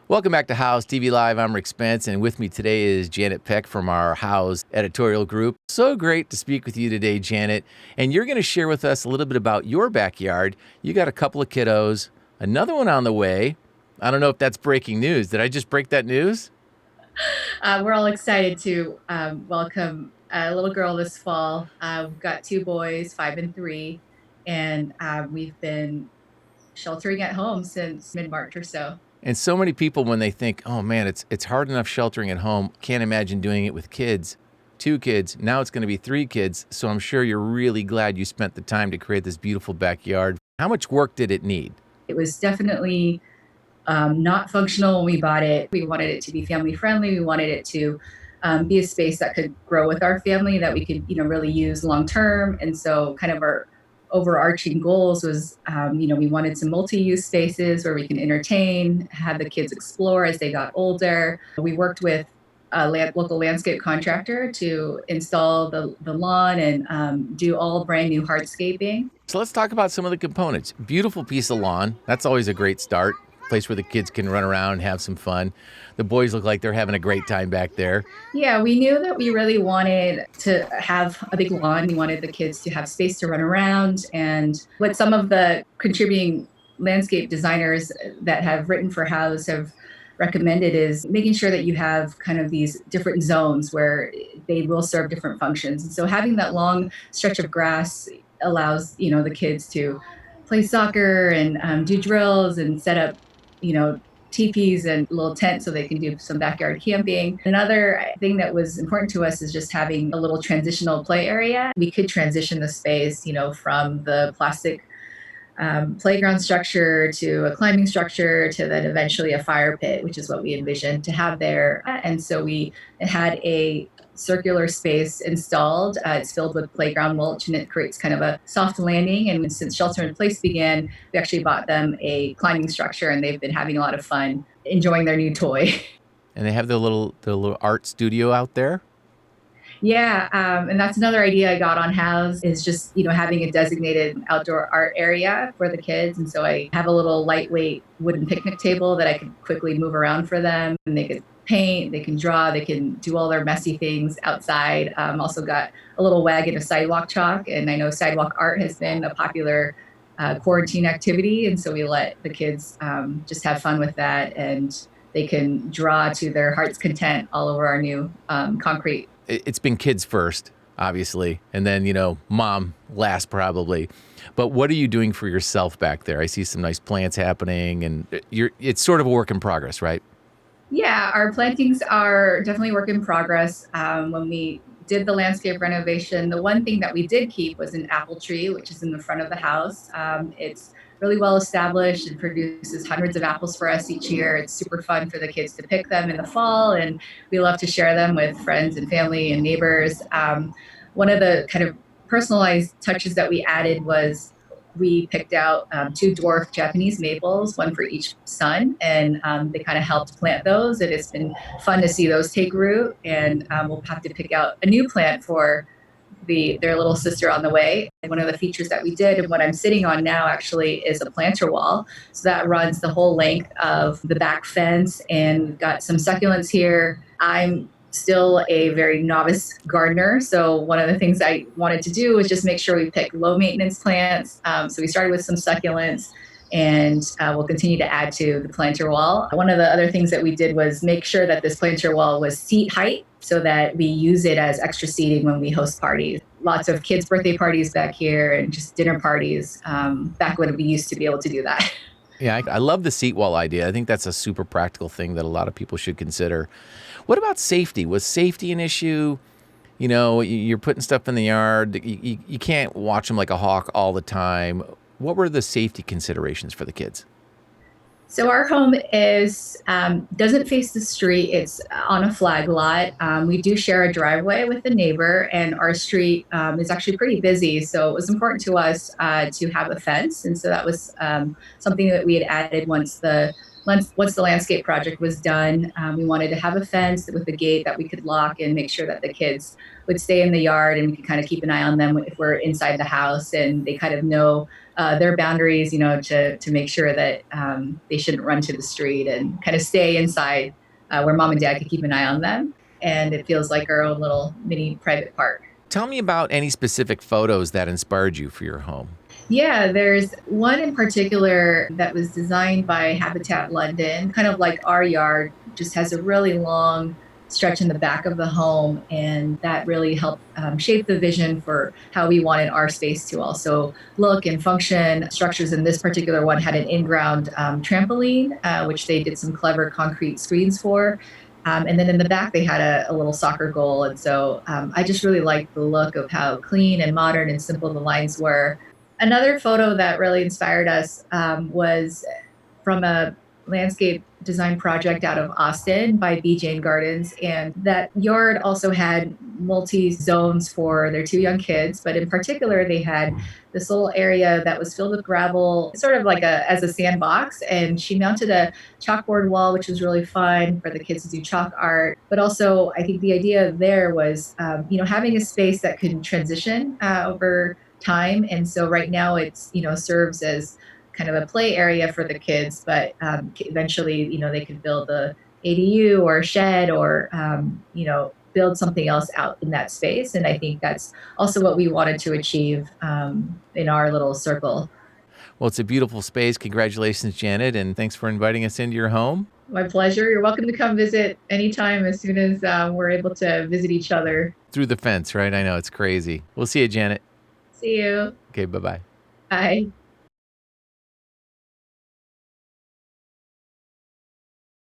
Welcome back to Houzz TV Live. I'm Rick Spence, and with me today is Janet Paik from our Houzz editorial group. So great to speak with you today, Janet. And you're going to share with us a little bit about your backyard. You got a couple of kiddos, another one on the way. I don't know if that's breaking news. Did I just break that news? We're all excited to welcome a little girl this fall. We've got two boys, 5 and 3, and we've been sheltering at home since mid-March or so. And so many people, when they think, oh man, it's hard enough sheltering at home, can't imagine doing it with kids. 2 kids, now it's going to be 3 kids. So I'm sure you're really glad you spent the time to create this beautiful backyard. How much work did it need? It was definitely not functional when we bought it. We wanted it to be family friendly. We wanted it to be a space that could grow with our family, that we could, really use long term. And so kind of our overarching goals was, we wanted some multi-use spaces where we can entertain, have the kids explore as they got older. We worked with a local landscape contractor to install the lawn and do all brand new hardscaping. So let's talk about some of the components. Beautiful piece of lawn. That's always a great start. Place where the kids can run around and have some fun. The boys look like they're having a great time back there. Yeah, we knew that we really wanted to have a big lawn. We wanted the kids to have space to run around. And what some of the contributing landscape designers that have written for Houzz have recommended is making sure that you have kind of these different zones where they will serve different functions. And so having that long stretch of grass allows, the kids to play soccer and do drills and set up teepees and little tents so they can do some backyard camping. Another thing that was important to us is just having a little transitional play area. We could transition the space, from the plastic playground structure to a climbing structure to then eventually a fire pit, which is what we envisioned to have there. And so we had a circular space installed. It's filled with playground mulch, and it creates kind of a soft landing. And since shelter in place began, we actually bought them a climbing structure, and they've been having a lot of fun enjoying their new toy. And they have the little art studio out there. Yeah, and that's another idea I got on Houzz is just, having a designated outdoor art area for the kids. And so I have a little lightweight wooden picnic table that I could quickly move around for them, and they could paint, they can draw, they can do all their messy things outside. Also got a little wagon of sidewalk chalk, and I know sidewalk art has been a popular quarantine activity, and so we let the kids just have fun with that, and they can draw to their heart's content all over our new concrete. It's been kids first, obviously, and then, mom last probably. But what are you doing for yourself back there? I see some nice plants happening, and it's sort of a work in progress, right? Yeah, our plantings are definitely work in progress. When we did the landscape renovation, the one thing that we did keep was an apple tree, which is in the front of the house. It's really well established and produces hundreds of apples for us each year. It's super fun for the kids to pick them in the fall, and we love to share them with friends and family and neighbors. One of the kind of personalized touches that we added was we picked out 2 dwarf Japanese maples, one for each son, and they kind of helped plant those. And it's been fun to see those take root. And we'll have to pick out a new plant for their little sister on the way. And one of the features that we did, and what I'm sitting on now actually, is a planter wall. So that runs the whole length of the back fence, and we've got some succulents here. I'm still a very novice gardener, so one of the things I wanted to do was just make sure we pick low maintenance plants. So we started with some succulents, and we'll continue to add to the planter wall. One of the other things that we did was make sure that this planter wall was seat height so that we use it as extra seating when we host parties. Lots of kids' birthday parties back here and just dinner parties back when we used to be able to do that. Yeah, I love the seat wall idea. I think that's a super practical thing that a lot of people should consider. What about safety? Was safety an issue? You're putting stuff in the yard. You can't watch them like a hawk all the time. What were the safety considerations for the kids? So our home doesn't face the street. It's on a flag lot. We do share a driveway with the neighbor, and our street is actually pretty busy. So it was important to us to have a fence. And so that was something that we had added once the once the landscape project was done, we wanted to have a fence with a gate that we could lock and make sure that the kids would stay in the yard, and we could kind of keep an eye on them if we're inside the house, and they kind of know their boundaries, to make sure that they shouldn't run to the street and kind of stay inside where mom and dad could keep an eye on them. And it feels like our own little mini private park. Tell me about any specific photos that inspired you for your home. Yeah, there's one in particular that was designed by Habitat London, kind of like our yard, just has a really long stretch in the back of the home. And that really helped shape the vision for how we wanted our space to also look and function. Structures in this particular one had an in-ground trampoline, which they did some clever concrete screens for. And then in the back, they had a little soccer goal. And so I just really liked the look of how clean and modern and simple the lines were. Another photo that really inspired us was from a landscape design project out of Austin by B. Jane Gardens. And that yard also had multi-zones for their two young kids, but in particular, they had this little area that was filled with gravel, sort of like as a sandbox. And she mounted a chalkboard wall, which was really fun for the kids to do chalk art. But also, I think the idea there was, having a space that could transition over time. And so right now it's, serves as kind of a play area for the kids, but eventually, they could build a ADU or a shed or, build something else out in that space. And I think that's also what we wanted to achieve in our little circle. Well, it's a beautiful space. Congratulations, Janet, and thanks for inviting us into your home. My pleasure. You're welcome to come visit anytime as soon as we're able to visit each other. Through the fence, right? I know, it's crazy. We'll see you, Janet. See you. Okay, bye-bye. Bye.